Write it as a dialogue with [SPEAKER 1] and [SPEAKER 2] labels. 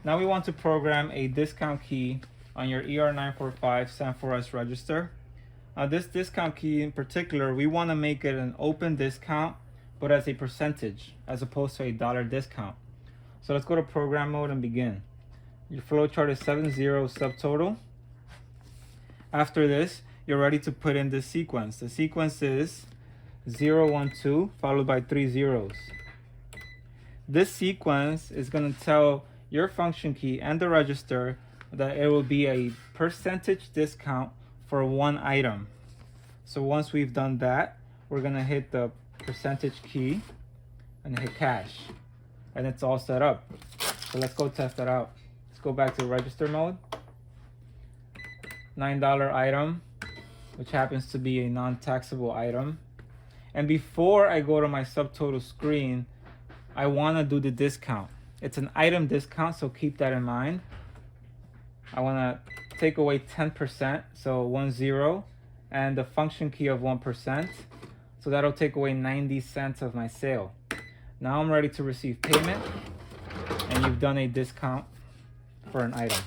[SPEAKER 1] Now we want to program a discount key on your ER-945 SAM4s register. This discount key in particular, we want to make it an open discount, but as a percentage, as opposed to a dollar discount. So let's go to program mode and begin. Your flowchart is 70 subtotal. After this, you're ready to put in this sequence. The sequence is 012 followed by 3 zeros. This sequence is going to tell your function key and the register that it will be a percentage discount for one item. So once we've done that, we're going to hit the percentage key and hit cache, and it's all set up. So let's go test that out. Let's go back to register mode. $9 item, which happens to be a non-taxable item. And before I go to my subtotal screen, I want to do the discount. It's an item discount, so keep that in mind. I want to take away 10%, so 10, and the function key of 1%. So that'll take away 90 cents of my sale. Now I'm ready to receive payment, and you've done a discount for an item.